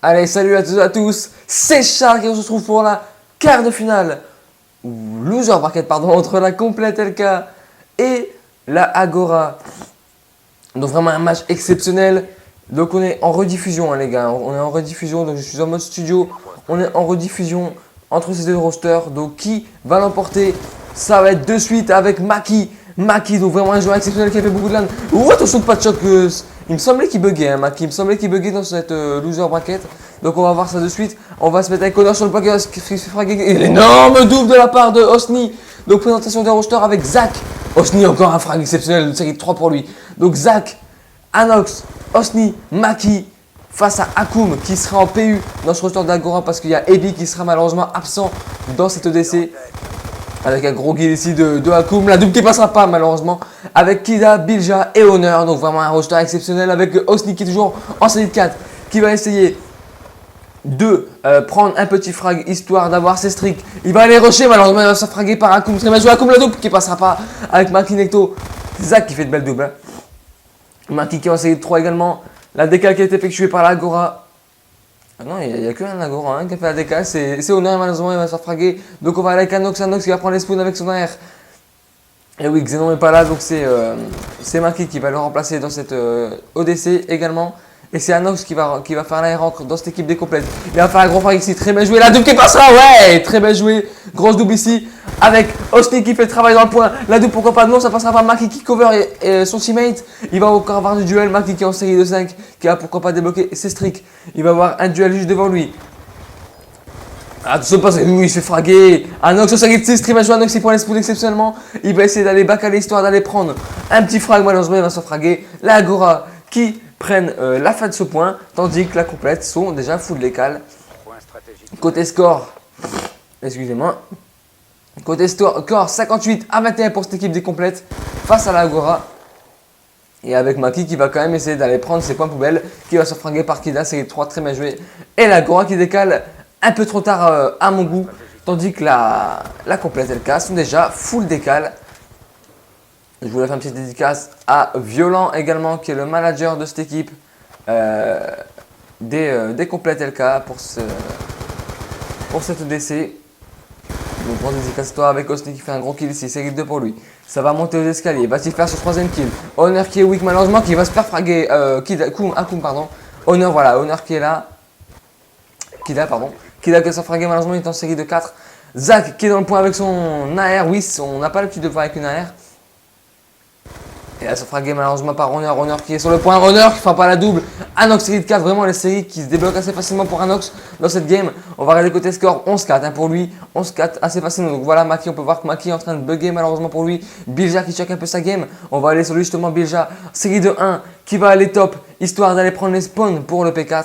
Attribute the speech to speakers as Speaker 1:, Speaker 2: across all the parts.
Speaker 1: Allez, salut à tous et à tous, c'est Charles et on se retrouve pour la quart de finale, ou loser bracket pardon, entre la complète LK et la Agora. Donc vraiment un match exceptionnel. Donc on est en rediffusion les gars, on est en rediffusion, donc je suis en mode studio, on est en rediffusion entre ces deux rosters. Donc qui va l'emporter? Ça va être de suite avec Maki, donc vraiment un joueur exceptionnel qui a fait beaucoup de LAN. Ouh, attention pas de choc, il me semblait qu'il buguait hein, Maki, il me semblait qu'il buguait dans cette loser bracket. Donc on va voir ça de suite, on va se mettre avec Honor sur le paquet, qui fait fraguer l'énorme double de la part de Osni. Donc présentation des rosters avec Zach, Osni encore un frag exceptionnel, une série de 3 pour lui. Donc Zach, Anox, Osni, Maki face à Akoum qui sera en PU dans ce roster d'Agora parce qu'il y a Ebi qui sera malheureusement absent dans cette EDC. Avec un gros kill ici de Akoum, la double qui passera pas malheureusement. Avec Kida, Bilja et Honor, donc vraiment un roster exceptionnel avec Osni qui est toujours en série de 4 qui va essayer de prendre un petit frag histoire d'avoir ses streaks. Il va aller rusher, malheureusement il va se fraguer par Akoum. Très bien joué Akoum, la double qui passera pas avec Maki Necto. Zach qui fait de belles doubles. Maki qui est en série de 3 également. La décale qui a été effectuée par l'Agora. Ah non, il n'y a que un Agora hein, qui a fait la décale. C'est Honor malheureusement, il va se faire fraguer. Donc on va aller avec Anox qui va prendre les spawns avec son AR. Et oui, Xenon n'est pas là, donc c'est Maki qui va le remplacer dans cette ODC également. Et c'est Anox qui va faire l'air encre dans cette équipe des complètes. Il va faire un gros frag ici, très bien joué. La double qui passera, ouais, très bien joué. Grosse double ici avec Osni qui fait le travail dans le point. La double, pourquoi pas, non, ça passera par Maki qui cover et son teammate. Il va encore avoir du duel. Maki qui est en série de 5, qui va pourquoi pas débloquer ses streaks. Il va avoir un duel juste devant lui. Attention, parce que il se fait fraguer. Anox en série de 6, très bien joué. Anox il prend les spawns exceptionnellement. Il va essayer d'aller back à l'histoire, d'aller prendre un petit frag. Malheureusement, il va se fraguer. La Agora qui prennent la fin de ce point, tandis que la complète sont déjà full décale. Côté score, excusez-moi. Côté score 58 à 21 pour cette équipe des complètes face à la Agora. Et avec Maki qui va quand même essayer d'aller prendre ses points poubelles, qui va se fraguer par Kida, série 3 très bien joué. Et la Agora qui décale un peu trop tard à mon goût, tandis que la complète LK sont déjà full décale. Je voulais faire une petite dédicace à Violent également, qui est le manager de cette équipe des complètes LK pour cette EDC. Donc, grosse dédicace à toi avec Osni qui fait un gros kill ici, série 2 pour lui. Ça va monter aux escaliers, va-t-il faire ce troisième kill? Honor qui est weak malheureusement, qui va se faire fraguer. Akoum, pardon. Honor, voilà, Honor qui est là. Kida, pardon. Kida qui va se faire fraguer malheureusement, il est en série de 4. Zach qui est dans le point avec son AR, oui, on n'a pas l'habitude de le voir avec une AR. Et elle se fraguer malheureusement par Honor qui est sur le point, Honor qui fera pas la double. Anox série de 4, vraiment les séries qui se débloquent assez facilement pour Anox dans cette game. On va regarder côté score, 11-4 hein, pour lui, 11-4 assez facilement. Donc voilà Maki, on peut voir que Maki est en train de bugger malheureusement pour lui. Bilja qui check un peu sa game, on va aller sur lui justement Bilja, série de 1 qui va aller top, histoire d'aller prendre les spawns pour le P4.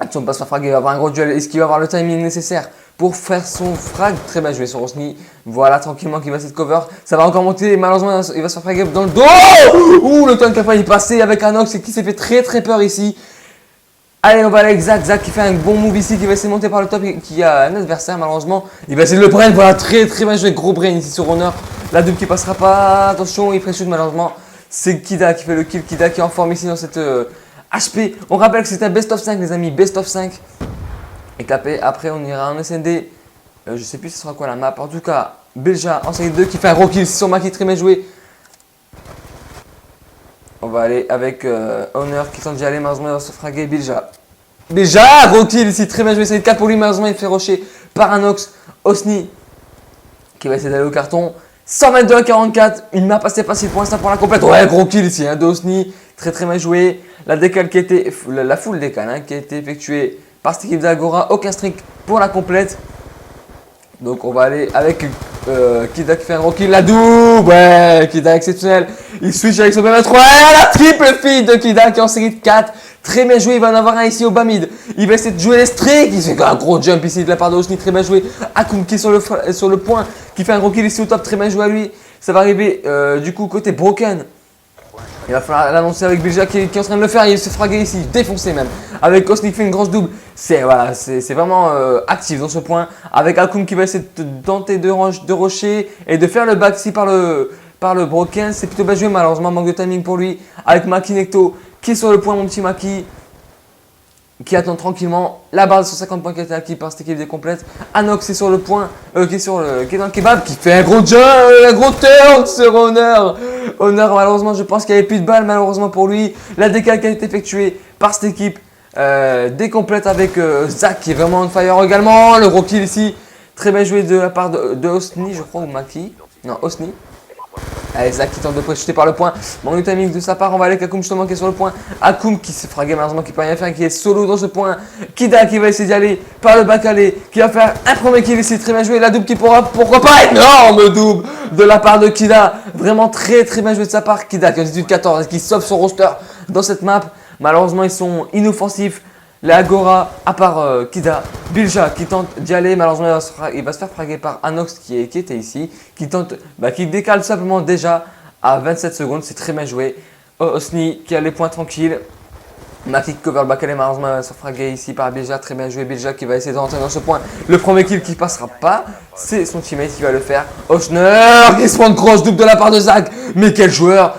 Speaker 1: Attention, pas se faire fraguer, il va avoir un gros duel, est-ce qu'il va avoir le timing nécessaire pour faire son frag? Très bien joué sur Osni. Voilà, tranquillement, qui va essayer de cover. Ça va encore monter. Malheureusement, il va se faire fraguer dans le dos. Ouh, le tank a failli passer avec Anox et qui s'est fait très peur ici. Allez, on va aller avec Zach. Zach qui fait un bon move ici, qui va essayer de monter par le top, qui a un adversaire malheureusement. Il va essayer de le prendre. Voilà, très bien joué. Gros brain ici sur Honor. La double qui passera pas. Attention, il pré-shoot malheureusement. C'est Kida qui fait le kill. Kida qui est en forme ici dans cette HP. On rappelle que c'est un best of 5, les amis. Best of 5. Et après on ira en SND, je sais plus ce sera quoi la map, en tout cas Bilja en série 2 qui fait un gros kill sur Maki, très bien joué. On va aller avec Honor qui tente d'y aller, malheureusement il va se fraguer Bilja, gros kill ici, très bien joué, série 4 pour lui, malheureusement il fait rusher par Anox. Osni qui va essayer d'aller au carton, 122 à 44, une map assez facile pour l'instant pour la complète. Ouais, gros kill ici hein, de Osni, très bien joué. La décale qui a été, la full décale hein, qui a été effectuée par cette équipe d'Agora, aucun streak pour la complète. Donc on va aller avec Kida qui fait un gros kill, la double, ouais, Kida exceptionnel. Il switch avec son BM3, la triple feed de Kida qui est en série de 4. Très bien joué, il va en avoir un ici au bas mid. Il va essayer de jouer les streaks, il fait un gros jump ici de la part de Osni, très bien joué. Akoum qui est sur le point, qui fait un gros kill ici au top, très bien joué à lui. Ça va arriver du coup côté Broken. Il va falloir l'annoncer avec Bilja qui est en train de le faire, il se fraguer ici, défoncé même. Avec Osni qui fait une grosse double, c'est vraiment actif dans ce point. Avec Akoum qui va essayer de tenter de rusher et de faire le back ici par le Broken. C'est plutôt bien joué, malheureusement manque de timing pour lui. Avec Maki Necto qui est sur le point, mon petit Maki. qui attend tranquillement la barre de 150 points qui a été acquis par cette équipe des complètes. Anox est sur le point, qui est dans le kebab, qui fait un gros jump, un gros turn sur Honor. Honor, malheureusement, je pense qu'il n'y avait plus de balles, malheureusement pour lui. La décale qui a été effectuée par cette équipe des complètes avec Zach qui est vraiment on fire également. Le gros kill ici, très bien joué de la part de Osni, je crois, ou Maki. Non, Osni. Allez, Zach qui tente de préchuter par le point. Manque de timing de sa part. On va aller avec Akoum justement qui est sur le point. Akoum qui s'est fragué malheureusement, qui peut rien faire, qui est solo dans ce point. Kida qui va essayer d'y aller par le bac allé, qui va faire un premier kill ici. Très bien joué. La double qui pourra, pourquoi pas, énorme double de la part de Kida. Vraiment très bien joué de sa part. Kida qui a 18-14 et qui sauve son roster dans cette map. Malheureusement, ils sont inoffensifs. Les Agora, à part Kida, Bilja qui tente d'y aller, malheureusement il va se faire fraguer par Anox qui était ici, qui décale simplement déjà à 27 secondes, c'est très bien joué. Osni qui a les points tranquilles. Maki cover le bac, malheureusement il va se faire fraguer ici par Bilja, très bien joué. Bilja qui va essayer de rentrer dans ce point. Le premier kill qui passera pas, c'est son teammate qui va le faire. Oshner qui se prend une grosse double de la part de Zach. Mais quel joueur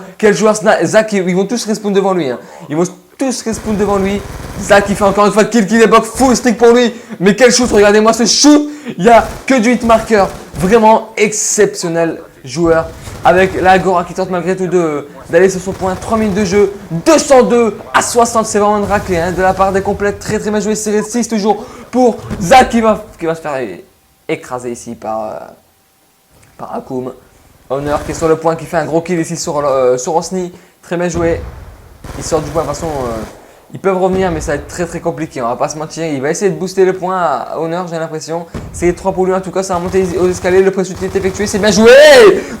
Speaker 1: Zach, ils vont tous respawn devant lui. Ils vont tous respawn devant lui. Zach qui fait encore une fois de kill qui débloque full stick pour lui. Mais quel shoot, regardez-moi ce shoot. Il n'y a que du hit marker. Vraiment exceptionnel joueur. Avec la Agora qui tente malgré tout d'aller sur son point. 3 minutes de jeu. 202 à 60. C'est vraiment une raclée de la part des complètes. Très bien joué. Série 6 toujours pour Zach qui va se faire écraser ici par Akoum. Honor qui est sur le point, qui fait un gros kill ici sur Osni. Très bien joué. Il sort du point, de toute façon, ils peuvent revenir, mais ça va être très compliqué, on va pas se mentir. Il va essayer de booster le point à Honor, j'ai l'impression. C'est 3 pour lui, en tout cas, ça va monter aux escaliers. Le press est effectué, c'est bien joué.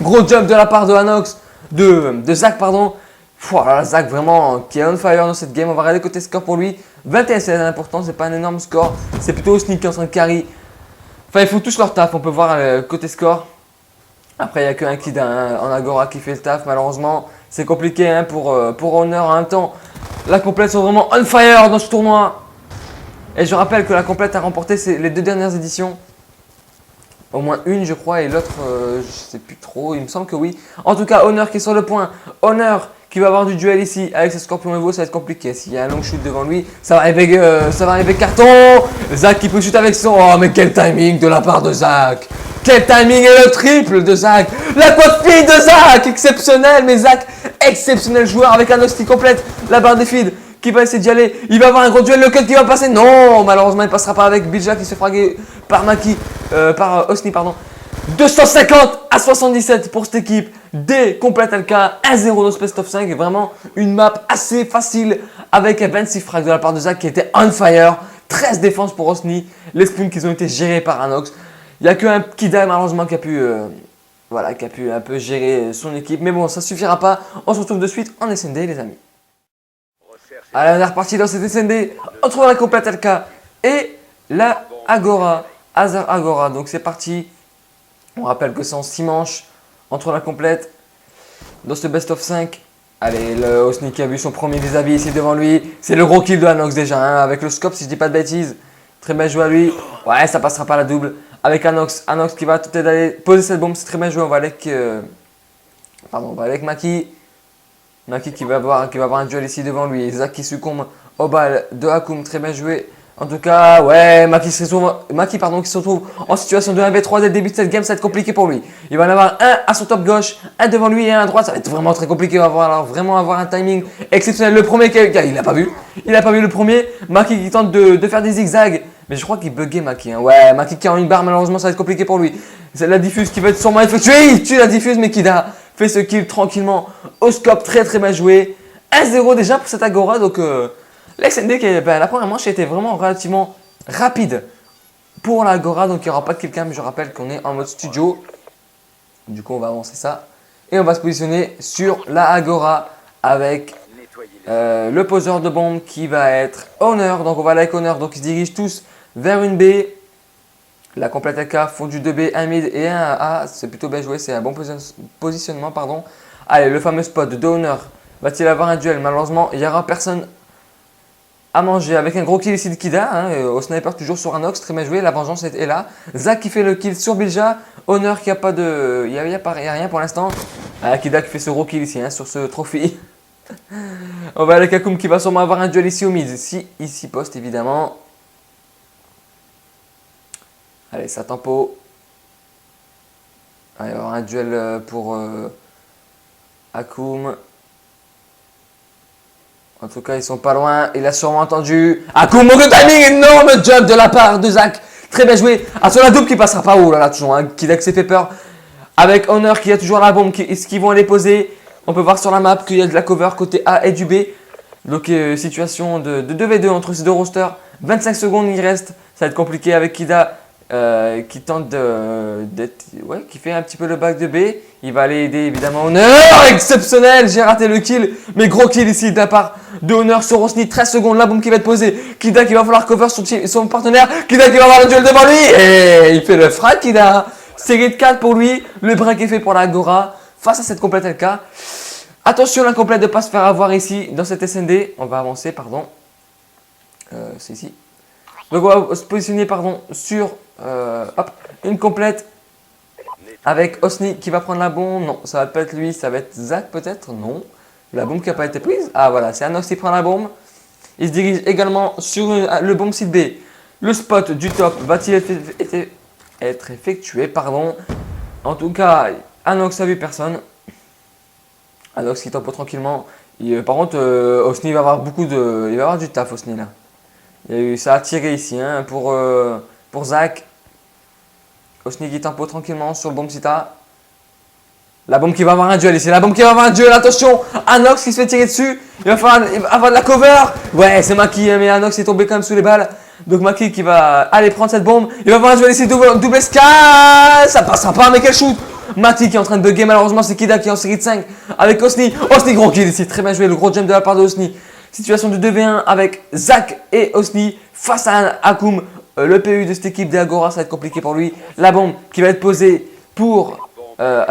Speaker 1: Gros jump de la part de Anox, de Zach, pardon. Voilà, Zach vraiment qui est on fire dans cette game. On va regarder côté score pour lui. 21, c'est important, c'est pas un énorme score. C'est plutôt Osni qui est en train de carry. Enfin, ils font tous leur taf, on peut voir côté score. Après, il n'y a qu'un kid en Agora qui fait le taf, malheureusement. C'est compliqué pour Honor en même temps. La complète sont vraiment on fire dans ce tournoi. Et je rappelle que la complète a remporté les 2 dernières éditions. Au moins une, je crois, et l'autre, je sais plus trop, il me semble que oui. En tout cas, Honor qui est sur le point. Honor qui va avoir du duel ici avec ce Scorpion Evo, ça va être compliqué. S'il y a un long shoot devant lui, ça va arriver carton. Zach qui peut shoot avec son. Oh, mais quel timing de la part de Zach! Quel timing et le triple de Zach! La quad-feed de Zach! Exceptionnel, mais Zach, exceptionnel joueur avec un host qui complète la barre des feeds. Qui va essayer d'y aller. Il va avoir un gros duel, le cut qui va passer. Non, malheureusement, il ne passera pas avec Bilja qui se fera fraguer par Osni, pardon. 250 à 77 pour cette équipe. Des complètes LK, 1-0 dans ce best of 5. Vraiment une map assez facile avec un 26 frags de la part de Zach qui était on fire. 13 défenses pour Osni. Les spawns qui ont été gérés par Anox. Il n'y a qu'un Kida malheureusement qui a pu un peu gérer son équipe. Mais bon, ça ne suffira pas. On se retrouve de suite en SND les amis. Allez, on est reparti dans cette SND. On trouve la complète LK et la Agora. Azar Agora. Donc c'est parti. On rappelle que c'est en 6 manches entre la complète dans ce best of 5. Allez, le Osni qui a vu son premier vis-à-vis ici devant lui. C'est le gros kill de Anox déjà, avec le scope si je dis pas de bêtises. Très bien joué à lui. Ouais, ça passera pas la double. Avec Anox qui va tenter d'aller poser cette bombe, c'est très bien joué. On va avec Maki. Maki qui va avoir un duel ici devant lui. Zach qui succombe au bal de Akoum, très bien joué. En tout cas, ouais, Maki qui se retrouve en situation de 1v3 dès le début de cette game, ça va être compliqué pour lui. Il va en avoir un à son top gauche, un devant lui et un à droite, ça va être vraiment très compliqué. Il va vraiment avoir un timing exceptionnel. Le premier, il n'a pas vu le premier. Maki qui tente de faire des zigzags, mais je crois qu'il buguait Maki. Ouais, Maki qui a une barre, malheureusement, ça va être compliqué pour lui. C'est la diffuse qui va être sûrement effectuée. Il tue la diffuse, mais Kida fait ce kill tranquillement au scope, très bien joué. 1-0 déjà pour cette Agora, donc l'SND, la première manche était vraiment relativement rapide pour l'Agora, donc il n'y aura pas de killcam, mais je rappelle qu'on est en mode studio. Du coup, on va avancer ça et on va se positionner sur la Agora avec le poseur de bombe qui va être Honor. Donc on va aller avec Honor, donc ils se dirigent tous vers une B. La complète AK font du 2B, un mid et un A. C'est plutôt bien joué, c'est un bon positionnement, pardon. Allez, le fameux spot de Honor. Va-t-il avoir un duel? Malheureusement, il n'y aura personne à manger avec un gros kill ici de Kida, au sniper toujours sur un Ox, très bien joué, la vengeance est là. Zach qui fait le kill sur Bilja, Honor qui a pas de... Il n'y a rien pour l'instant. Kida qui fait ce gros kill ici sur ce trophée. On va avec Akoum qui va sûrement avoir un duel ici au mid. Si ici poste évidemment. Allez, ça tempo. Allez, il va y avoir un duel pour Akoum. En tout cas, ils sont pas loin. Il a sûrement entendu. Akoum, au timing, énorme jump de la part de Zach. Très bien joué. Sur la double qui passera pas. Oh là là, toujours un Kidak s'est fait peur. Avec Honor qui a toujours la bombe. Est-ce qu'ils vont aller poser? On peut voir sur la map qu'il y a de la cover côté A et du B. Donc, situation de 2v2 entre ces deux rosters. 25 secondes, il reste. Ça va être compliqué avec Kida. Qui tente d'être. Ouais, qui fait un petit peu le back de B. Il va aller aider évidemment Honor. Exceptionnel, j'ai raté le kill. Mais gros kill ici de la part de Honor sur Rosny. 13 secondes, la bombe qui va être posée. Kida qui va falloir cover son partenaire. Kida qui va avoir le duel devant lui. Et il fait le frac, Kida. Série de 4 pour lui. Le break est fait pour la Agora face à cette complète LK. Attention, l'incomplète de ne pas se faire avoir ici dans cette SND. On va avancer, pardon. C'est ici. Donc on va se positionner sur une complète avec Osni qui va prendre la bombe. Non, ça va pas être lui, ça va être Zach peut-être. Non, la bombe qui n'a pas été prise. Ah voilà, c'est Anox qui prend la bombe. Il se dirige également sur le bombe site B. Le spot du top va-t-il être effectué? En tout cas, Anox a vu personne. Anox qui tempo tranquillement. Par contre, Osni va avoir il va avoir du taf, Osni là. Ça a tiré ici pour Zach. Osni qui tempo tranquillement sur le bombe sita. La bombe qui va avoir un duel ici. La bombe qui va avoir un duel. Attention, Anox qui se fait tirer dessus. Il va falloir avoir de la cover. Ouais, c'est Maki, mais Anox est tombé quand même sous les balles. Donc Maki qui va aller prendre cette bombe. Il va avoir un duel ici. Double SK. Ça passera pas, mais quel shoot. Mati qui est en train de bugger. Malheureusement, c'est Kida qui est en série de 5 avec Osni. Osni, gros kill ici. Très bien joué. Le gros jump de la part de Osni. Situation de 2v1 avec Zach et Osni face à Akoum. Le PU de cette équipe des Agora, ça va être compliqué pour lui. La bombe qui va être posée pour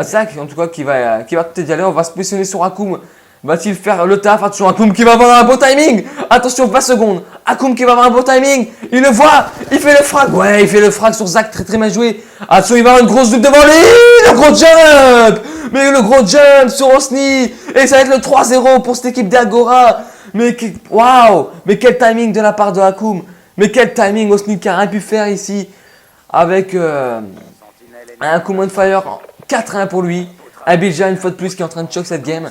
Speaker 1: Zach, en tout cas qui va peut-être y aller. On va se positionner sur Akoum. Va-t-il faire le taf? Attention, Akoum qui va avoir un bon timing. Attention, 20 secondes. Akoum qui va avoir un bon timing. Il le voit. Il fait le frag. Ouais, il fait le frag sur Zach. Très très bien joué. Attention, il va avoir une grosse double devant lui. Le gros jump. Mais le gros jump sur Osni. Et ça va être le 3-0 pour cette équipe d'Agora. Mais waouh. Mais quel timing de la part de Akoum. Mais quel timing Osni qui a rien pu faire ici. Avec un Akoum on fire. 4-1 pour lui. Abidjan une fois de plus qui est en train de choc cette game.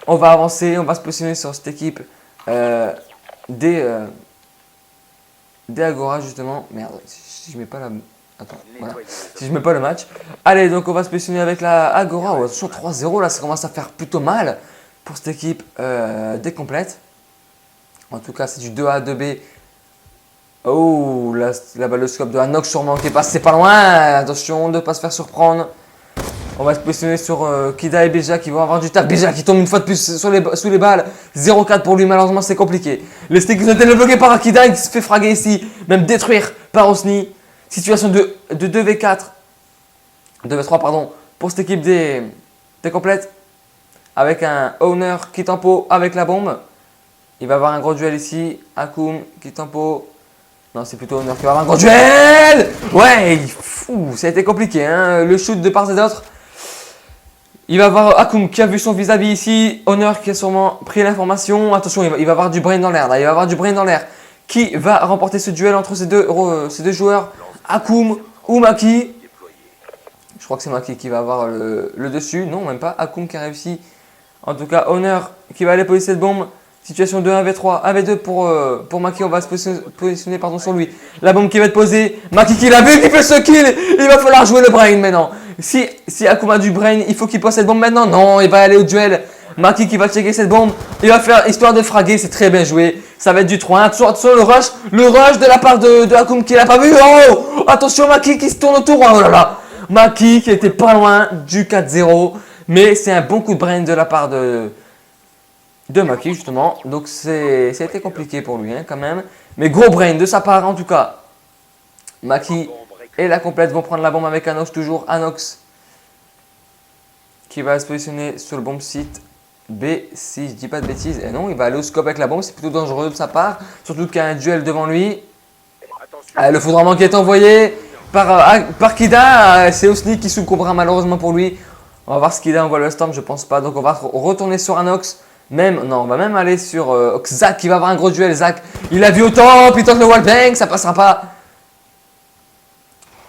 Speaker 1: On va avancer, on va se positionner sur cette équipe des Agora justement. Merde, si je mets pas la... Attends, voilà. Si je mets pas le match. Allez, donc on va se positionner avec la Agora. Oh, attention, 3-0, là ça commence à faire plutôt mal pour cette équipe des complètes. En tout cas, c'est du 2A, 2B. Oh, la balle de scope de Anox sûrement qui est passée pas loin. Attention de ne pas se faire surprendre. On va se positionner sur Kida et Beja qui vont avoir du taf. Beja qui tombe une fois de plus sous les balles. 0-4 pour lui, malheureusement c'est compliqué. Les sticks ont été bloqués par Kida qui se fait fraguer ici. Même détruire par Osni. Situation de 2v4. 2v3 pardon. Pour cette équipe des complètes. Avec un owner qui tempo avec la bombe. Il va avoir un gros duel ici. Akoum qui tempo. Non, c'est plutôt Honor qui va avoir un gros duel. Ouais, ça a été compliqué. Hein. Le shoot de part et d'autre. Il va avoir Akoum qui a vu son vis-à-vis ici. Honor qui a sûrement pris l'information. Attention, il va avoir du brain dans l'air. Il va avoir du brain dans l'air. Qui va remporter ce duel entre ces deux joueurs? Akoum ou Maki? Je crois que c'est Maki qui va avoir le dessus. Non, même pas. Akoum qui a réussi. En tout cas, Honor qui va aller poser cette bombe. Situation de 1v3, 1v2 pour Maki, on va se positionner sur lui. La bombe qui va être posée, Maki qui l'a vu, qui fait ce kill. Il va falloir jouer le brain maintenant. Si Akoum a du brain, il faut qu'il pose cette bombe maintenant. Non, il va aller au duel. Maki qui va checker cette bombe. Il va faire histoire de fraguer, c'est très bien joué. Ça va être du 3-1. Attention, le rush de la part de Akoum qui l'a pas vu. Oh, attention, Maki qui se tourne autour. Oh là là. Maki qui était pas loin du 4-0. Mais c'est un bon coup de brain de la part de Maki justement, donc ça a été compliqué pour lui hein, quand même, mais gros brain de sa part en tout cas. Maki et la complète vont prendre la bombe avec Anox toujours, Anox qui va se positionner sur le bombe site B si je dis pas de bêtises, et non il va aller au scope avec la bombe, c'est plutôt dangereux de sa part, surtout qu'il y a un duel devant lui. Le foudroiement qui est envoyé par Kida, c'est Osni qui succombera malheureusement pour lui. On va voir ce Kida envoie le storm, je pense pas, donc on va retourner sur Anox. Même, non, on va même aller sur Zach qui va avoir un gros duel. Zach, il a vu au top, il tente le wallbang, ça passera pas.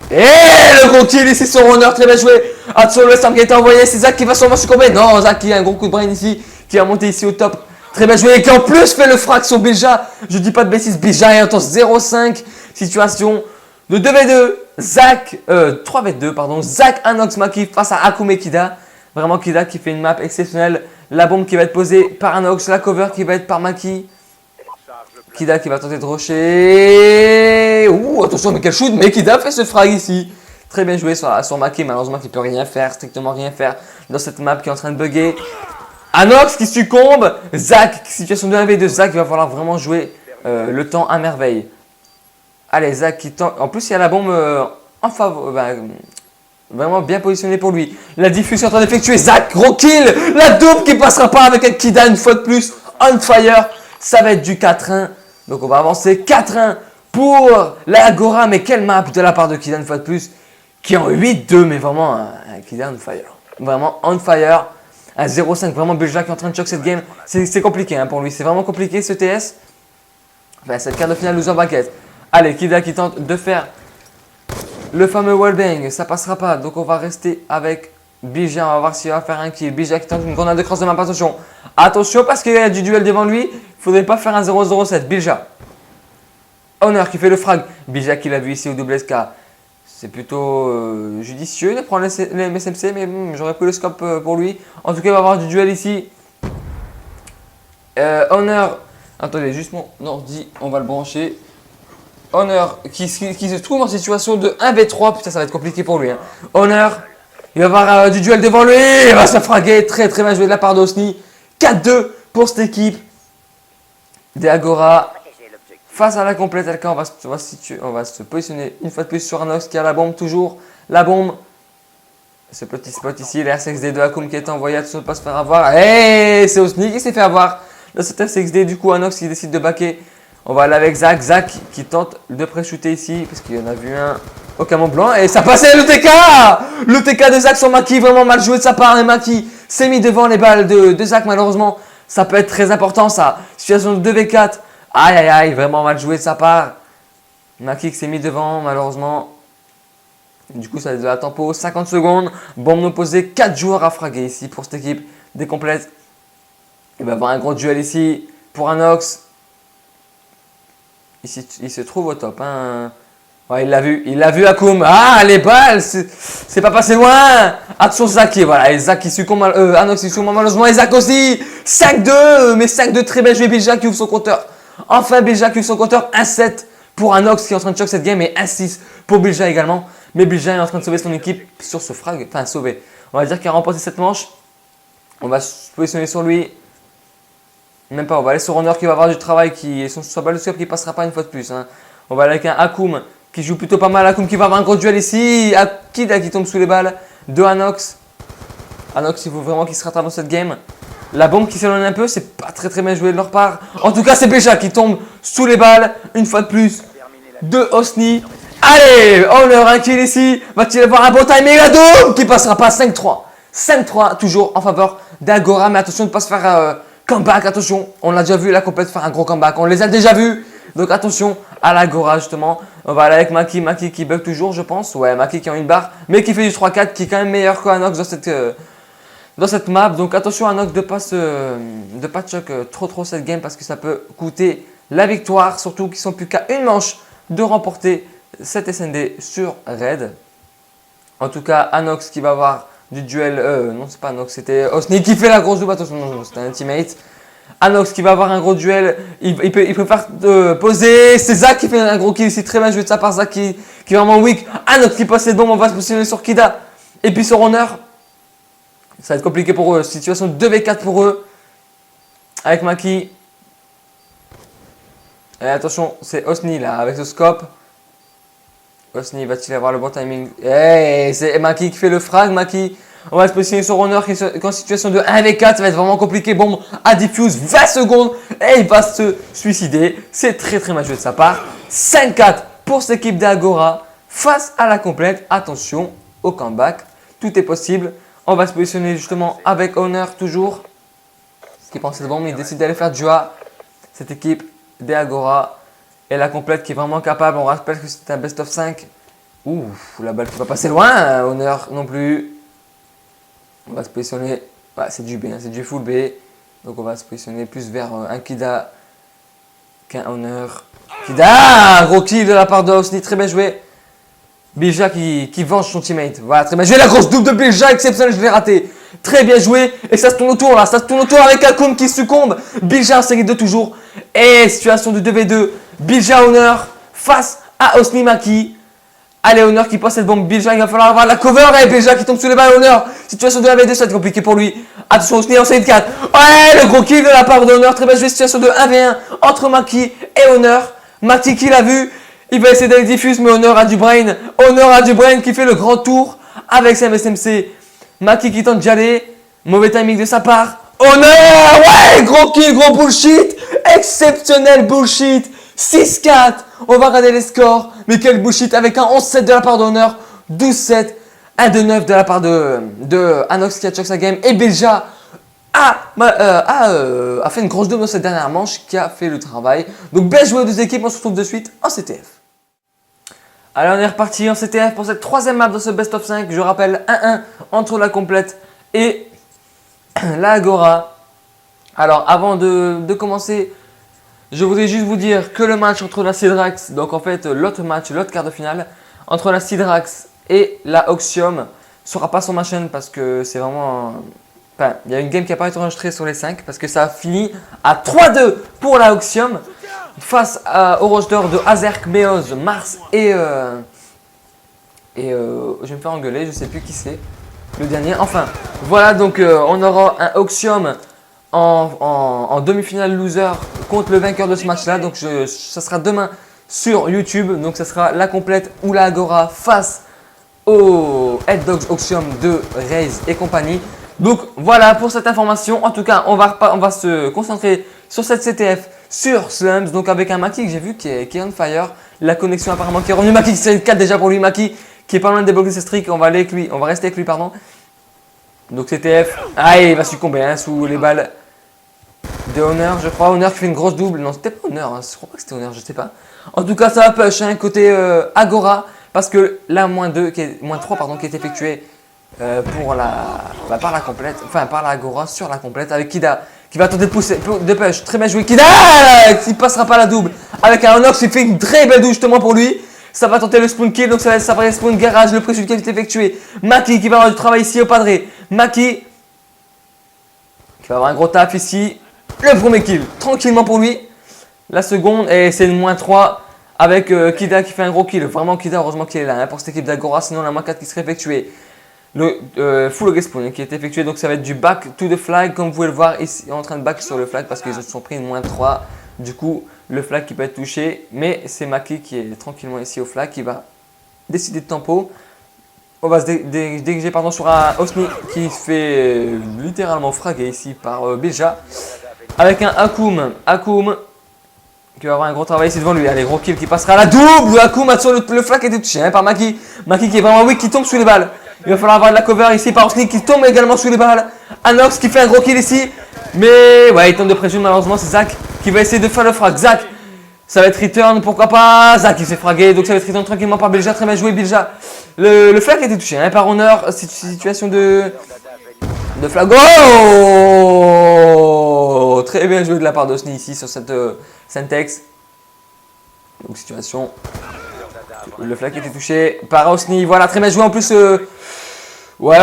Speaker 1: Et le gros kill ici sur Honor, très bien joué. Attention, le stamp qui a été envoyé, c'est Zach qui va sûrement succomber. Non, Zach qui a un gros coup de brain ici, qui va monter ici au top. Très bien joué et qui en plus fait le frag sur Bija. Je dis pas de bêtises, Bija est en 0-5. Situation de 2v2. Zach, 3v2 pardon. Zach, Anox, Maki face à Akume Kida. Vraiment Kida qui fait une map exceptionnelle. La bombe qui va être posée par Anox, la cover qui va être par Maki. Kida qui va tenter de rusher. Ouh, attention, mais quel shoot. Mais Kida fait ce frag ici. Très bien joué sur Maki. Malheureusement, qui peut rien faire, strictement rien faire dans cette map qui est en train de bugger. Anox qui succombe. Zach, situation de 1v2. Zach va falloir vraiment jouer le temps à merveille. Allez, Zach qui tente. En plus, il y a la bombe en faveur. Vraiment bien positionné pour lui. La diffusion est en train d'effectuer. Zach, gros kill. La double qui passera pas avec un Kida une fois de plus. On fire. Ça va être du 4-1. Donc on va avancer 4-1 pour la Agora. Mais quelle map de la part de Kida une fois de plus. Qui est en 8-2. Mais vraiment un Kida on fire. Vraiment on fire. Un 0-5. Vraiment Bija qui est en train de choc cette game. C'est compliqué hein, pour lui. C'est vraiment compliqué ce TS. Enfin cette quart de finale loser bracket. Allez, Kida qui tente de faire le fameux wallbang, ça passera pas. Donc on va rester avec Bija. On va voir s'il va faire un kill. Bija qui tente une grenade de cross de map. Attention. Attention parce qu'il y a du duel devant lui. Il faudrait pas faire un 0-0-7. Bija. Honor qui fait le frag. Bija qui l'a vu ici au double SK. C'est plutôt judicieux de prendre les MSMC. Mais j'aurais pris le scope pour lui. En tout cas, il va y avoir du duel ici. Honor. Attendez, juste mon ordi. On va le brancher. Honor qui se trouve en situation de 1v3. Putain, ça va être compliqué pour lui. Hein. Honor, il va avoir du duel devant lui. Il va se fraguer. Très très bien joué de la part d'Osni. 4-2 pour cette équipe des Agora. Face à la complète LK, on va se positionner une fois de plus sur Anox qui a la bombe toujours. La bombe. Ce petit spot ici, l'RCXD de Akum qui est envoyé. Attention de ne pas se faire avoir. Hey, c'est Osni qui s'est fait avoir. Là, c'est RCXD. Du coup, Anox qui décide de backer. On va aller avec Zach. Zach qui tente de pré-shooter ici. Parce qu'il y en a vu un au camion blanc. Et ça passait le TK. Le TK de Zach sur Maki. Vraiment mal joué de sa part. Et Maki s'est mis devant les balles de Zach. Malheureusement, ça peut être très important ça. Situation de 2v4. Aïe aïe aïe. Vraiment mal joué de sa part. Maki qui s'est mis devant. Malheureusement. Du coup, ça va être de la tempo. 50 secondes. Bombe opposée. 4 joueurs à fraguer ici pour cette équipe des complètes. Il va y avoir un gros duel ici pour Anox. Il se trouve au top. Hein. Ouais, il l'a vu Akum. Ah, les balles, c'est pas passé loin. Attention Zach, voilà. Et Zach qui succombe, Anox qui succombe malheureusement. Et Zach aussi. 5-2, mais 5-2 très bien joué. Bija qui ouvre son compteur. Enfin, Bija qui ouvre son compteur. 1-7 pour Anox qui est en train de choc cette game. Et 1-6 pour Bija également. Mais Bija est en train de sauver son équipe sur ce frag. Enfin, sauver. On va dire qu'il a remporté cette manche. On va se positionner sur lui. Même pas, on va aller sur Honor qui va avoir du travail, qui est sur Baloscope qui passera pas une fois de plus. Hein. On va aller avec un Akum qui joue plutôt pas mal. Akum qui va avoir un gros duel ici. Kida qui tombe sous les balles de Anox. Anox, il faut vraiment qu'il se rattrape dans cette game. La bombe qui s'éloigne un peu, c'est pas très bien joué de leur part. En tout cas, c'est Bija qui tombe sous les balles une fois de plus de Osni. Allez, Honor, un kill ici. Va-t-il avoir un bon timing? La double qui passera pas. 5-3. 5-3, toujours en faveur d'Agora. Mais attention de ne pas se faire. Comeback, attention, on l'a déjà vu la complète faire un gros comeback, on les a déjà vus. Donc attention à l'Agora justement. On va aller avec Maki qui bug toujours je pense. Ouais, Maki qui a une barre, mais qui fait du 3-4, qui est quand même meilleur qu'Anox dans cette map. Donc attention à Anox de pas choc trop cette game parce que ça peut coûter la victoire. Surtout qu'ils sont plus qu'à une manche de remporter cette SND sur Red. En tout cas, Anox qui va avoir du duel, non c'est pas Anox, c'était Osni qui fait la grosse double, attention, non, c'était un teammate. Anox qui va avoir un gros duel, il préfère poser, c'est Zach qui fait un gros kill ici, très bien joué de sa part, Zach qui est vraiment weak. Anox qui passe les bombes, on va se positionner sur Kida, et puis sur Honor. Ça va être compliqué pour eux, situation de 2v4 pour eux, avec Maki. Et attention, c'est Osni là, avec ce scope. Osni va-t-il avoir le bon timing? Hey, c'est Maki qui fait le frag, Maki. On va se positionner sur Honor qui est en situation de 1v4. Ça va être vraiment compliqué. Bombe à diffuse, 20 secondes. Et il va se suicider. C'est très mal joué de sa part. 5-4 pour cette équipe d'Agora face à la complète. Attention au comeback. Tout est possible. On va se positionner justement avec Honor toujours. qui pense cette bombe, il décide d'aller faire du A. Cette équipe des Agora et la complète qui est vraiment capable. On rappelle que c'est un best of 5. Ouh, la balle qui va passer loin. Honneur non plus. On va se positionner. Ouais, c'est du B, hein, c'est du full B. Donc on va se positionner plus vers un Kida qu'un Honneur. Kida, gros kill de la part de Osni, très bien joué. Bilja qui venge son teammate. Voilà, très bien joué. La grosse double de Bilja, exceptionnelle, je l'ai raté. Très bien joué. Et ça se tourne autour là. Ça se tourne autour avec Akoum qui succombe. Bilja en série 2 toujours. Et situation de 2v2. Bilja Honneur face à Osni Maki. Allez, Honneur qui passe cette bombe. Bilja, il va falloir avoir la cover. Et Bilja qui tombe sous les balles. Honneur. Situation de 1v2, ça va être compliqué pour lui. Attention, Osni en série 4. Ouais, le gros kill de la part de Honneur. Très bien joué. Situation de 1v1 entre Maki et Honneur. Maki qui l'a vu. Il va essayer d'aller diffuse, mais Honneur a du brain. Honneur a du brain qui fait le grand tour avec sa MSMC. Maki qui tente d'y aller. Mauvais timing de sa part. Honneur, ouais, gros kill, gros bullshit. Exceptionnel bullshit. 6-4. On va regarder les scores. Mais quel bullshit avec un 11-7 de la part d'Honneur. 12-7. 1-2-9 de la part de Anox qui a choqué sa game. Et Bilja a fait une grosse double dans cette dernière manche qui a fait le travail. Donc bien joué aux deux équipes. On se retrouve de suite en CTF. Allez, on est reparti en CTF pour cette troisième map dans ce best of 5. Je rappelle 1-1 entre la complète et la Agora. Alors avant de commencer, je voudrais juste vous dire que le match entre la Sidrax, donc en fait l'autre match, l'autre quart de finale, entre la Sidrax et la Oxium sera pas sur ma chaîne parce que c'est vraiment... Enfin, il y a une game qui n'a pas été enregistrée sur les 5 parce que ça a fini à 3-2 pour la Oxium face au Roche d'Or de Azerk, Meoz, Mars et je vais me faire engueuler, je sais plus qui c'est, le dernier. Enfin, voilà, donc on aura un Oxium en demi-finale loser contre le vainqueur de ce match-là. Donc ça sera demain sur YouTube. Donc ça sera la complète ou la Agora face au Head Dogs Oxium de Raze et compagnie. Donc voilà pour cette information. En tout cas, on va se concentrer sur cette CTF sur Slums. Donc avec un Maki que j'ai vu qui est on fire. La connexion apparemment qui est revenue. Maki c'est 4 déjà pour lui. Maki qui est pas loin de débloquer ses streaks. On va rester avec lui, pardon. Donc CTF. Ah, il va succomber hein, sous les balles de Honneur, je crois. Honneur qui fait une grosse double. Non, c'était pas Honneur. Hein. Je crois pas que c'était Honneur, je sais pas. En tout cas, ça va push hein, côté Agora. Parce que la -3 pardon, qui est effectuée par la complète, enfin par la Agora sur la complète avec Kida qui va tenter de pousser, de push, très bien joué Kida qui passera pas la double avec un Honneur qui fait une très belle double justement pour lui. Ça va tenter le spawn kill, donc ça va être spawn garage, le pré-shoot qui est effectué. Maki qui va avoir du travail ici au padré. Maki qui va avoir un gros taf ici. Le premier kill, tranquillement pour lui. La seconde, et c'est une -3 avec Kida qui fait un gros kill. Vraiment Kida, heureusement qu'il est là hein, pour cette équipe d'Agora, sinon la -4 qui serait effectuée. Le full respawn qui est effectué, donc ça va être du back to the flag, comme vous pouvez le voir ici, en train de back sur le flag parce qu'ils se sont pris une -3. Du coup, le flag qui peut être touché, mais c'est Maki qui est tranquillement ici au flag qui va décider de tempo. On va se diriger sur un Osni qui se fait littéralement fraguer ici par Bilja. Avec un Akoum qui va avoir un gros travail ici devant lui. Allez, gros kill qui passera à la double. Akoum a sur le flag qui était touché hein, par Maki. Maki qui est vraiment weak, qui tombe sous les balles. Il va falloir avoir de la cover ici par Osni qui tombe également sous les balles. Anox qui fait un gros kill ici. Mais ouais, il tente de pression. Malheureusement, c'est Zach qui va essayer de faire le frag. Zach, ça va être return, pourquoi pas. Zach qui s'est fragué, donc ça va être return tranquillement par Bilja. Très bien joué, Bilja. Le flag a été touché hein, par Honneur. Situation de flag. Oh, très bien joué de la part d'Osni ici sur cette Syntex. Donc situation. Le flag a été touché par Osni. Voilà, très bien joué en plus. Ouais,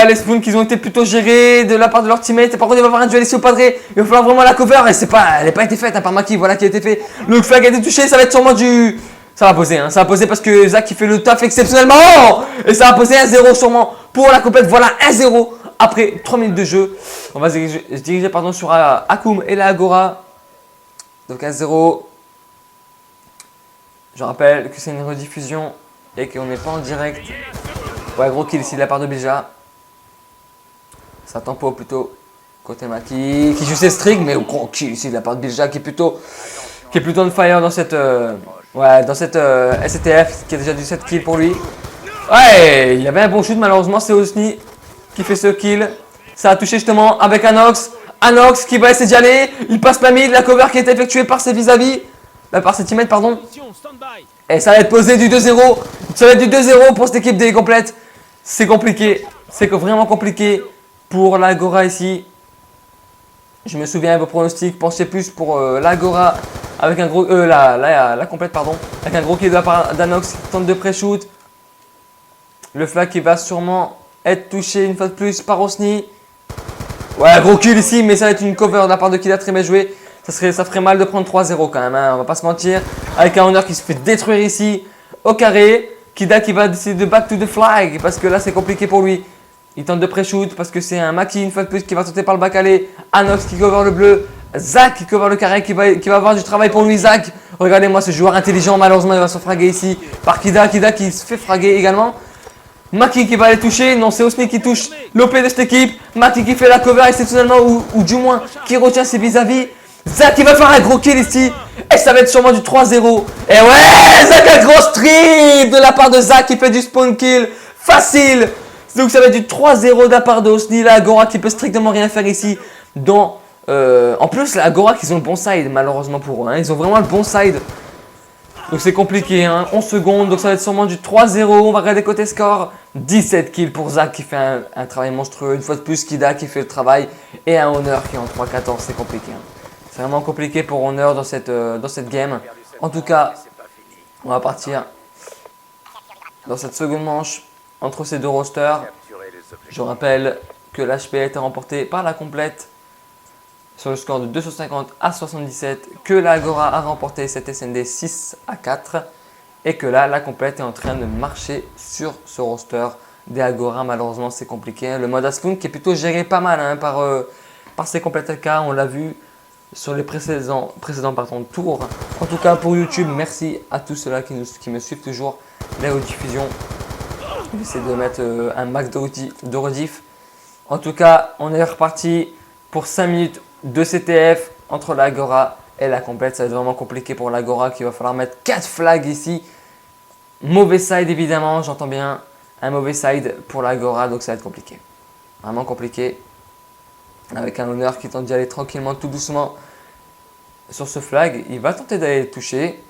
Speaker 1: les spawns qui ont été plutôt gérés de la part de leur teammate. Par contre, il va y avoir un duel ici au padré. Il va falloir vraiment la cover. Et elle n'a pas été faite hein, par Maki. Voilà qui a été fait. Le flag a été touché. Ça va être sûrement du. Ça va poser. Hein, ça va poser parce que Zach qui fait le taf exceptionnellement. Et ça va poser 1-0 sûrement pour la complète. Voilà, 1-0 après 3 minutes de jeu. On va se diriger sur Akoum et la Agora. Donc 1-0. Je rappelle que c'est une rediffusion et qu'on n'est pas en direct. Ouais, gros kill ici de la part de Bilja. Ça tempo plutôt côté Maki qui joue ses streaks, mais gros kill ici de la part de Bilja qui est plutôt on fire dans cette SCTF qui a déjà du 7 kills pour lui. Ouais, il y avait un bon shoot, malheureusement c'est Osni qui fait ce kill. Ça a touché justement avec Anox. Anox qui va essayer d'y aller. Il passe pas mid. La cover qui est effectuée par ses vis-à-vis. Par ses teammates, pardon. Et ça va être posé du 2-0. Ça va être du 2-0 pour cette équipe des complètes. C'est compliqué. C'est vraiment compliqué pour l'Agora ici. Je me souviens de vos pronostics. Pensez plus pour l'Agora avec un gros. La complète, pardon. Avec un gros kill de la part d'Anox qui tente de pré-shoot. Le flag qui va sûrement être touché une fois de plus par Osni. Ouais, gros kill ici, mais ça va être une cover de la part de Kida, très bien joué. Ça ferait mal de prendre 3-0 quand même, hein, on va pas se mentir. Avec un Honor qui se fait détruire ici au carré. Kida qui va décider de back to the flag parce que là c'est compliqué pour lui. Il tente de pré-shoot parce que c'est un Maki une fois de plus qui va sauter par le bac allé. Anox qui cover le bleu. Zach qui cover le carré qui va avoir du travail pour lui. Zach, regardez-moi ce joueur intelligent, malheureusement il va se fraguer ici par Kida. Kida qui se fait fraguer également. Maki qui va aller toucher, non c'est Osni qui touche l'OP de cette équipe. Maki qui fait la cover exceptionnellement ou du moins qui retient ses vis-à-vis. Zach qui va faire un gros kill ici. Et ça va être sûrement du 3-0. Et ouais, Zach un gros strip de la part de Zach qui fait du spawn kill facile. Donc ça va être du 3-0 de la part de Osni. La Agora qui peut strictement rien faire ici. En plus la Agora qui ont le bon side malheureusement pour eux. Hein. Ils ont vraiment le bon side. Donc c'est compliqué, hein. 11 secondes, donc ça va être sûrement du 3-0. On va regarder côté score. 17 kills pour Zach qui fait un travail monstrueux. Une fois de plus, Kida qui fait le travail. Et un Honor qui est en 3-14, c'est compliqué. Hein. C'est vraiment compliqué pour Honor dans cette game. En tout cas, on va partir dans cette seconde manche entre ces deux rosters. Je rappelle que l'HP a été remporté par la complète sur le score de 250 à 77, que l'Agora a remporté cette SND 6-4 et que là, la complète est en train de marcher sur ce roster des Agora. Malheureusement, c'est compliqué. Le mode Aspoon qui est plutôt géré pas mal hein, par ces complètes LK, on l'a vu sur les précédents tours. En tout cas, pour YouTube, merci à tous ceux-là qui me suivent toujours les rediffusions. J'essaie de mettre un max de rediff. En tout cas, on est reparti pour 5 minutes de CTF entre l'Agora et la complète. Ça va être vraiment compliqué pour l'Agora qui va falloir mettre 4 flags ici. Mauvais side évidemment, j'entends bien. Un mauvais side pour l'Agora, donc ça va être compliqué. Vraiment compliqué. Avec un Honor qui tente d'y aller tranquillement, tout doucement sur ce flag. Il va tenter d'aller le toucher.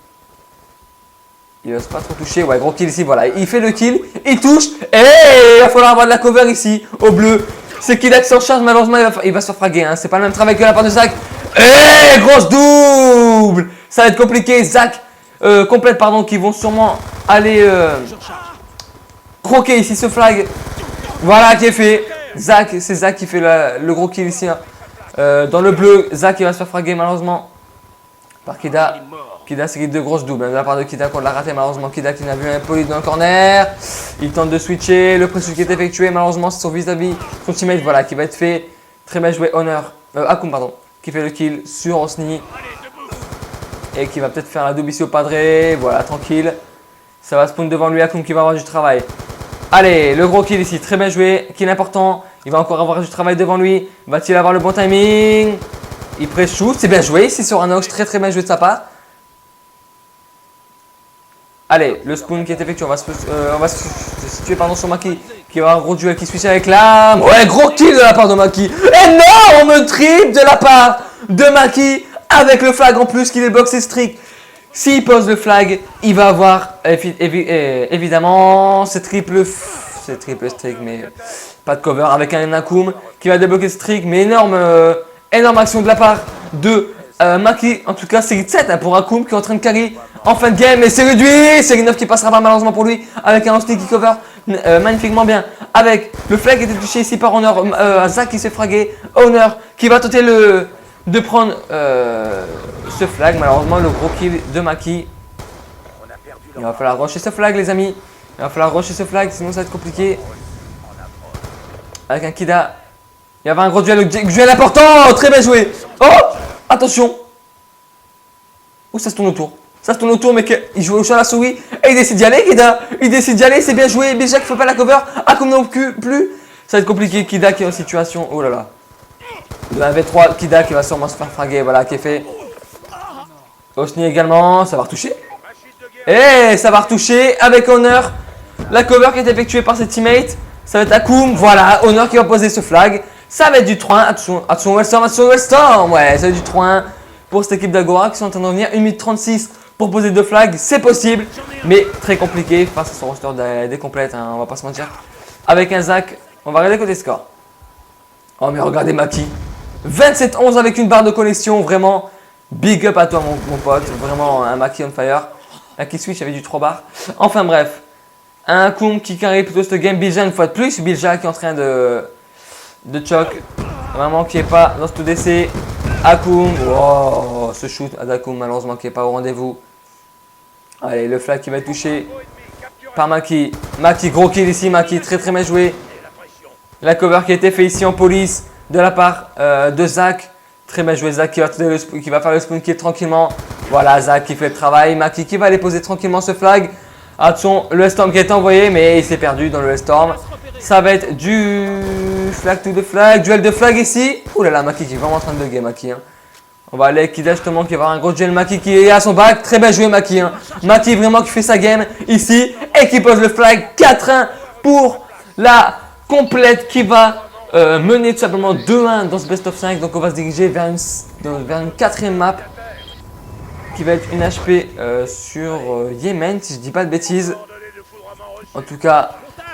Speaker 1: Il n'ose pas trop toucher. Ouais, gros kill ici, voilà. Il fait le kill, il touche. Et il va falloir avoir de la cover ici, au bleu. C'est Kida qui s'en charge, malheureusement il va se faire fraguer. Hein. C'est pas le même travail que la part de Zach. Et grosse double. Ça va être compliqué. Zach, complète pardon, qui vont sûrement aller croquer ici ce flag. Voilà qui est fait. Zach, c'est Zach qui fait le gros kill ici. Hein. Dans le bleu, Zach il va se faire fraguer malheureusement par Kida. Kida c'est de grosses doubles de la part de Kida qu'on l'a raté malheureusement. Kida qui n'a vu un poly dans le corner. Il tente de switcher. Le pressure qui est effectué malheureusement c'est son vis-à-vis. Son teammate voilà qui va être fait. Très bien joué Honor. Akoum pardon. Qui fait le kill sur Osni. Et qui va peut-être faire la double ici au Padre. Voilà tranquille. Ça va spawn devant lui Akoum qui va avoir du travail. Allez le gros kill ici. Très bien joué. Kill important. Il va encore avoir du travail devant lui. Va-t-il avoir le bon timing? Il pré-shoot. C'est bien joué ici sur Anox. Très bien joué de sa part. Allez, le spawn qui est effectué, on va se situer pardon, sur Maki qui va avoir un gros duel qui switch avec l'âme. Ouais, gros kill de la part de Maki. Énorme trip de la part de Maki avec le flag en plus qui débloque ses streaks. S'il pose le flag, il va avoir évidemment ses triple streak, mais pas de cover avec un Akoum qui va débloquer ce streak. Mais énorme action de la part de Maki. En tout cas, série 7 hein, pour Akoum qui est en train de carry en fin de game. Et c'est réduit. Série 9 qui passera pas malheureusement pour lui avec un Osni qui cover magnifiquement bien. Avec le flag qui était touché ici par Honor. Zach qui s'est fragué. Honor qui va tenter de prendre ce flag. Malheureusement, le gros kill de Maki. Il va falloir rusher ce flag, les amis. Il va falloir rusher ce flag, sinon ça va être compliqué. Avec un Kida. Il y avait un gros duel important. Très bien joué. Oh! Attention. Ouh, ça se tourne autour. Ça se tourne autour, mais il joue au chat à la souris. Et il décide d'y aller, Kida. Il décide d'y aller, c'est bien joué. Déjà qu'il ne faut pas la cover. Akoum non plus. Ça va être compliqué. Kida qui est en situation. Oh là là. Le 1v3, Kida qui va sûrement se faire fraguer. Voilà, qui est fait. Osni également. Ça va retoucher. Et ça va retoucher avec Honor. La cover qui est effectuée par ses teammates. Ça va être Akoum. Voilà, Honor qui va poser ce flag. Ça va être du 3-1. Attention Wellstorm. Ouais, ça va être du 3-1 pour cette équipe d'Agora qui sont en train de revenir. 1 minute 36 pour poser 2 flags. C'est possible, mais très compliqué face à son roster des complètes, hein, on va pas se mentir. Avec un Zach, on va regarder côté score. Oh, mais regardez Maki. 27-11 avec une barre de connexion. Vraiment, big up à toi, mon pote. Vraiment, un Maki on fire. Maki Switch avait du 3 barres. Enfin, bref. Un Koum qui carry plutôt cette game. Bilja une fois de plus. Bilja qui est en train de choc. Vraiment qui n'est pas dans ce DC. Akoum. Oh, ce shoot d'Akoum malheureusement qui n'est pas au rendez-vous. Allez, le flag qui va être touché par Maki. Maki, gros kill ici. Maki, très très bien joué. La cover qui a été fait ici en police de la part de Zach. Très bien joué Zach qui va faire le spoon kill tranquillement. Voilà Zach qui fait le travail. Maki qui va aller poser tranquillement ce flag. Attention, le Storm qui est envoyé mais il s'est perdu dans le Storm. Ça va être du flag to the flag. Duel de flag ici. Ouh là là, Maki qui est vraiment en train de bugger Maki. Hein. On va aller Kida justement qui va avoir un gros duel. Maki qui est à son back. Très bien joué Maki. Hein. Maki vraiment qui fait sa game ici. Et qui pose le flag 4-1 pour la complète qui va mener tout simplement 2-1 dans ce best of 5. Donc on va se diriger vers une quatrième map qui va être une HP sur Yémen si je dis pas de bêtises. En tout cas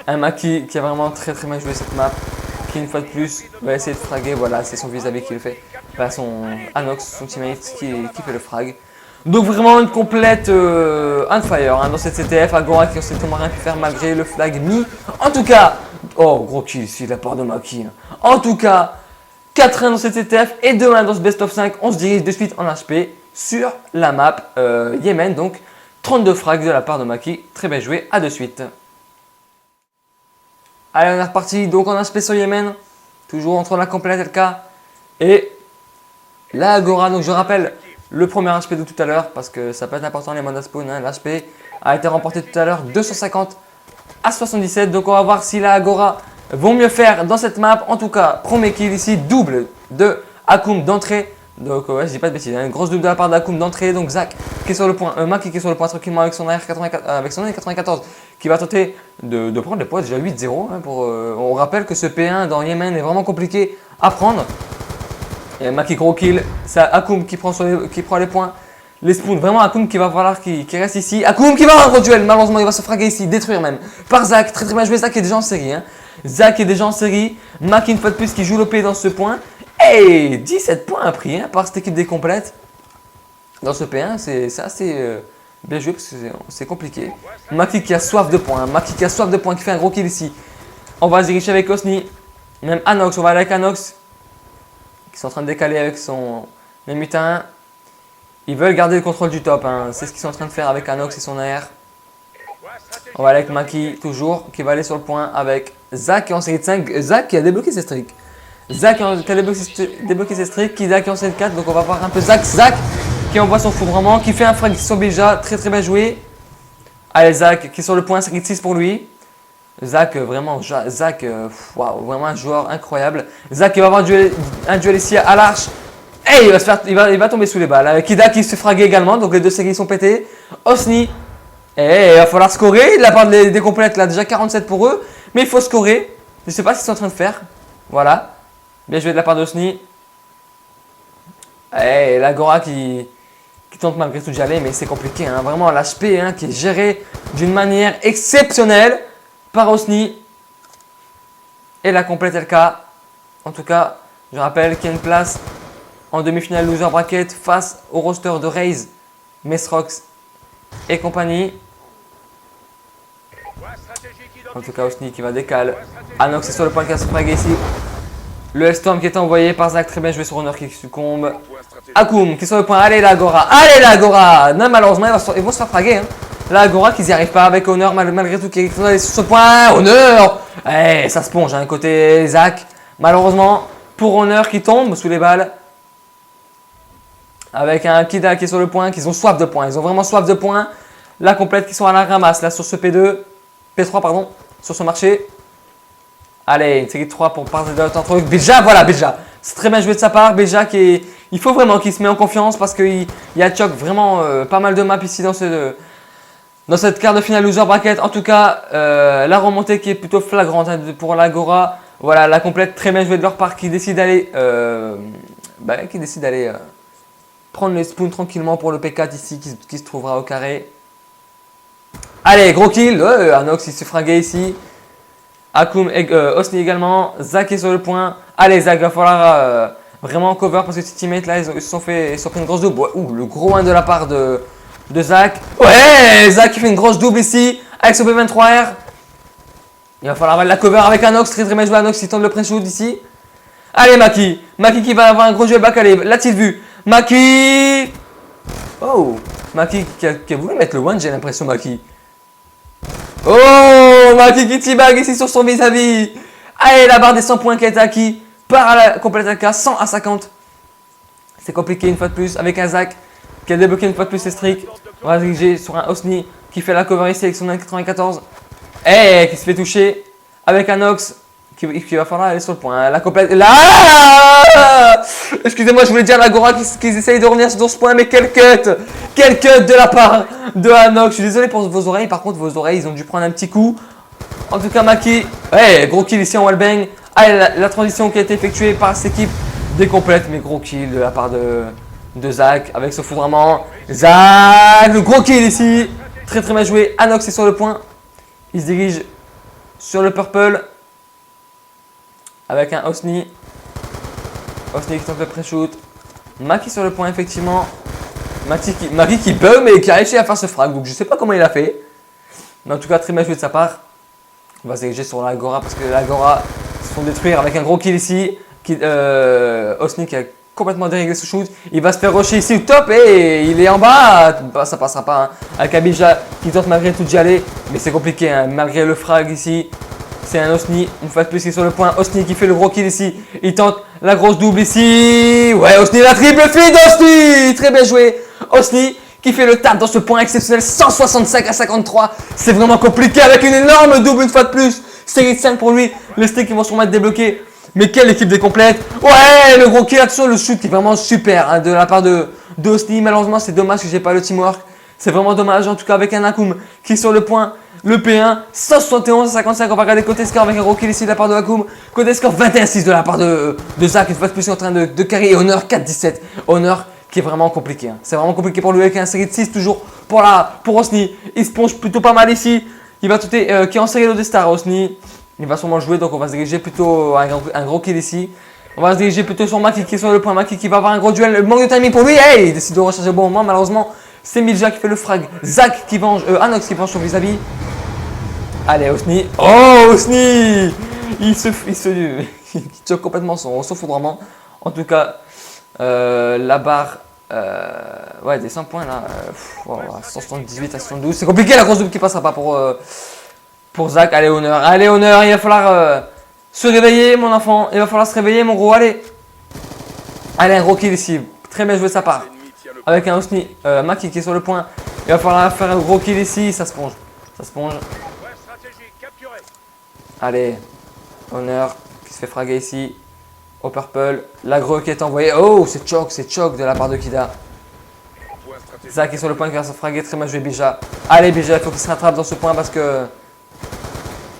Speaker 1: un Maki qui a vraiment très très bien joué cette map, qui une fois de plus va essayer de fraguer. Voilà, c'est son vis-à-vis qui le fait, enfin, son Anox, son teammate qui fait le frag. Donc vraiment une complète on fire hein, dans cette CTF. Agora qui ne sait rien pu faire malgré le flag mis. En tout cas, oh gros kill ici de la part de Maki. Hein. En tout cas, 4-1 dans cette CTF et 2-1 dans ce best of 5. On se dirige de suite en HP sur la map Yémen. Donc 32 frags de la part de Maki. Très bien joué, à de suite. Allez, on est reparti donc en HP sur Yémen. Toujours entre la complète LK et la Agora. Donc je rappelle le premier HP de tout à l'heure parce que ça peut être important les modes à spawn. Hein. L'HP a été remporté tout à l'heure 250 à 77. Donc on va voir si la Agora vont mieux faire dans cette map. En tout cas, premier kill ici, double de Akoum d'entrée. Donc ouais, je dis pas de bêtises, une grosse double de la part d'Akoum d'entrée. Donc Zach qui est sur le point, Maki qui est sur le point tranquillement avec son AR94 qui va tenter de prendre les points déjà 8-0. Hein, on rappelle que ce P1 dans Yémen est vraiment compliqué à prendre. Et Maki gros kill, c'est Akoum qui prend les points. Les spoons, vraiment Akoum qui va falloir qu'il reste ici. Akoum qui va avoir un gros duel, malheureusement il va se fraguer ici, détruire même. Par Zach, très très bien joué, Zach est déjà en série. Hein. Zach est déjà en série, Maki une fois de plus qui joue l'OP dans ce point. Et 17 points pris hein, par cette équipe des complètes. Dans ce P1, c'est assez bien joué parce que c'est compliqué. Maki qui a soif de points, Maki qui a soif de points, qui fait un gros kill ici. On va se diriger avec Osni, même Anox, on va aller avec Anox. Qui sont en train de décaler avec son M81. Ils veulent garder le contrôle du top, hein. C'est ce qu'ils sont en train de faire avec Anox et son AR. On va aller avec Maki toujours, qui va aller sur le point avec Zach qui est en série de 5. Zach qui a débloqué ses streaks. Zach qui a débloqué ses streaks, qui est en série de 4. Donc on va voir un peu Zach qui envoie son foudrement, qui fait un frag sur Bija, très très bien joué. Allez Zach qui est sur le point, série de 6 pour lui. Zach, vraiment, wow, vraiment un joueur incroyable. Zach qui va avoir un duel ici à l'arche. Et il va tomber sous les balles. Kida qui se fait fraguer également, donc les deux séries sont pétées. Osni, et il va falloir scorer. De la part des complètes, là, déjà 47 pour eux. Mais il faut scorer. Je ne sais pas ce qu'ils sont en train de faire. Voilà. Bien joué de la part d'Osni. Et l'Agora qui tente malgré tout d'y aller, mais c'est compliqué. Hein. Vraiment, l'HP hein, qui est géré d'une manière exceptionnelle par Osni. Et la complète LK. En tout cas, je rappelle qu'il y a une place en demi-finale loser bracket face au roster de Raze, Mesrox et compagnie. En tout cas, Osni qui va décaler. Anox est sur le point de casse frag ici. Le L-Storm qui est envoyé par Zach, très bien joué sur Honor qui succombe. Akoum qui est sur le point. Allez la Agora, allez la Agora. Non, malheureusement, ils vont se faire fraguer. Hein. La Agora qui n'y arrive pas avec Honor malgré tout qui est sur ce point. Honor, ça se plonge hein, côté Zach. Malheureusement, pour Honor qui tombe sous les balles. Avec un Kida qui est sur le point, qui ont soif de points. Ils ont vraiment soif de points. La complète qui sont à la ramasse là sur ce P3 pardon, sur ce marché. Allez, une série de 3 pour partir de l'autre truc. Bija, voilà Bija. C'est très bien joué de sa part. Bija il faut vraiment qu'il se met en confiance parce qu'il y a choc vraiment pas mal de maps ici dans cette quart de finale loser bracket. En tout cas, la remontée qui est plutôt flagrante hein, pour l'Agora. Voilà, la complète très bien jouée de leur part qui décide d'aller prendre les spoons tranquillement pour le P4 ici qui se trouvera au carré. Allez, gros kill. Anox il se fringuait ici. Akoum, Osni également. Zach est sur le point. Allez, Zach, va falloir vraiment cover parce que ses teammates là, ils se sont pris une grosse double. Ouais, le gros 1 de la part de Zach. Ouais, Zach qui fait une grosse double ici avec son B23R. Il va falloir la cover avec Anox. Très bien joué Anox qui tente le pré-shoot ici. Allez, Maki. Maki qui va avoir un gros jeu back. Allez, l'a-t-il vu? Maki. Oh, Maki qui a voulu mettre le one, j'ai l'impression, Maki. Oh, Maki qui t-bag ici sur son vis-à-vis. Allez, la barre des 100 points qui a été acquis par la complète AK, 100 à 50. C'est compliqué une fois de plus avec un Zach qui a débloqué une fois de plus ses streaks. On va diriger sur un Osni qui fait la cover ici avec son 94. Et qui se fait toucher avec un Ox qui va falloir aller sur le point. La complète. Là, excusez-moi, je voulais dire l'Agora qui essaye de revenir sur ce point, mais quel cut! Quel cut de la part de Anox. Je suis désolé pour vos oreilles, par contre, vos oreilles, ils ont dû prendre un petit coup. En tout cas, Maki, ouais, gros kill ici en wallbang. Allez, la transition qui a été effectuée par cette équipe décomplète, mais gros kill de la part de Zach avec ce foudrement. Zach, le gros kill ici. Très bien joué. Anox est sur le point. Il se dirige sur le purple avec un Osni. Osni qui tente le pré-shoot. Maki sur le point, effectivement. Maki qui bug, mais qui a réussi à faire ce frag. Donc je sais pas comment il a fait. Mais en tout cas, très bien joué de sa part. On va se diriger sur l'Agora parce que l'Agora se font détruire avec un gros kill ici. Osni qui a complètement déréglé ce shoot. Il va se faire rusher ici au top et il est en bas. Ça passera pas. Hein. Avec Abija qui tente malgré tout d'y aller. Mais c'est compliqué hein. Malgré le frag ici. C'est un Osni. Une fois de plus qui est sur le point. Osni qui fait le gros kill ici. Il tente la grosse double ici. Ouais, Osni la triple feed d'Osni. Très bien joué. Osni qui fait le tap dans ce point exceptionnel. 165 à 53. C'est vraiment compliqué avec une énorme double une fois de plus. Série de 5 pour lui. Les sticks qui vont sûrement être débloqués. Mais quelle équipe décomplète. Ouais, le gros kill, attention, le shoot qui est vraiment super hein, de la part d'Osni. Malheureusement, c'est dommage que j'ai pas le teamwork. C'est vraiment dommage, en tout cas avec un Akoum qui est sur le point. Le P1, 171 à 55. On va regarder côté score avec un gros kill ici de la part de Akoum. Côté score, 21-6 de la part de Zach. Une fois de plus, en train de carry. Et Honor 4-17. Honor qui est vraiment compliqué. Hein. C'est vraiment compliqué pour lui avec un série de 6 toujours pour Osni. Il se plonge plutôt pas mal ici. Il va tenter qui est en série de Star Osni. Il va sûrement jouer, donc on va se diriger plutôt un gros kill ici. On va se diriger plutôt sur Maki qui est sur le point. Maki qui va avoir un gros duel. Le manque de timing pour lui. Hey, il décide de recharger au bon moment. Malheureusement, c'est Milja qui fait le frag. Zach qui venge. Anox qui venge son vis-à-vis. Allez, Osni. Oh, Osni. Il choque complètement son foudrement. En tout cas, la barre ouais, des 100 points là. 178 à 72. C'est compliqué la grosse double qui passera pas pour Zach. Allez, Honor. Allez, Honor. Il va falloir se réveiller, mon enfant. Il va falloir se réveiller, mon gros. Allez. Allez, un gros kill ici. Très bien joué de sa part. Avec un Osni. Maki qui est sur le point. Il va falloir faire un gros kill ici. Ça se ponge. Ça se ponge. Allez. Honor qui se fait fraguer ici. Au purple. L'agro qui est envoyé. Oh, c'est choc de la part de Kida. Zach est sur le point qui va se fraguer. Très bien joué, Bija. Allez, Bija, il faut qu'il se rattrape dans ce point parce que.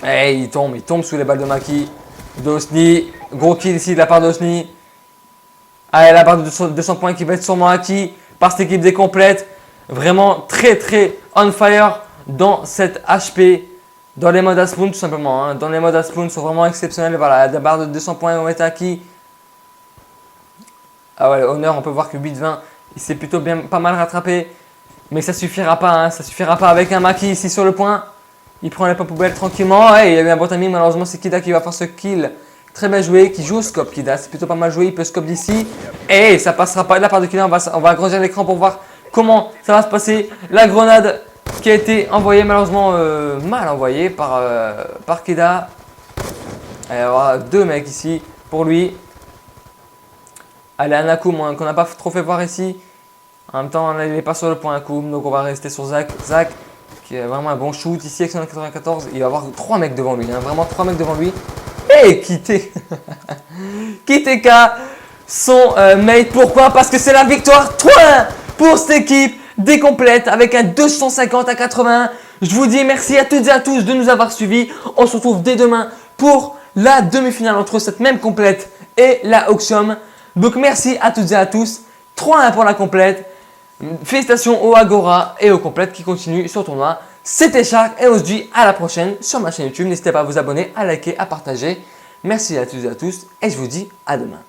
Speaker 1: Hey, il tombe sous les balles de Maki. D'Osni. Gros kill ici de la part d'Osni. Allez, la barre de 200 points qui va être sûrement acquis par cette équipe décomplète. Vraiment très on fire dans cette HP. Dans les modes à spoon tout simplement. Hein. Dans les modes à spoon sont vraiment exceptionnels. Voilà, la barre de 200 points vont être acquis. Ah ouais, Honor, on peut voir que 8-20, il s'est plutôt pas mal rattrapé. Mais ça suffira pas. Hein. Ça suffira pas avec un Maki ici sur le point. Il prend les pommes poubelles tranquillement. Ouais, il y a eu un bon timing. Malheureusement, c'est Kida qui va faire ce kill. Très bien joué. Qui joue au scope, Kida. C'est plutôt pas mal joué. Il peut scope d'ici. Et ça passera pas de la part de Kida. On va agrandir l'écran pour voir comment ça va se passer. La grenade qui a été envoyée, malheureusement mal envoyée par Kida. Il va y avoir deux mecs ici pour lui. Allez, un Akoum qu'on n'a pas trop fait voir ici. En même temps, il n'est pas sur le point Akoum. Donc on va rester sur Zach. Zach qui a vraiment un bon shoot ici avec son 94. Il va avoir 3 mecs devant lui. Hein, vraiment 3 mecs devant lui. Et Kiteka son mate. Pourquoi? Parce que c'est la victoire 3-1 pour cette équipe décomplète avec un 250 à 80. Je vous dis merci à toutes et à tous de nous avoir suivis. On se retrouve dès demain pour la demi-finale entre cette même complète et la Auxium. Donc merci à toutes et à tous. 3-1 pour la complète. Félicitations aux Agora et aux complètes qui continuent sur le tournoi. C'était Shark et on se dit à la prochaine sur ma chaîne YouTube. N'hésitez pas à vous abonner, à liker, à partager. Merci à toutes et à tous et je vous dis à demain.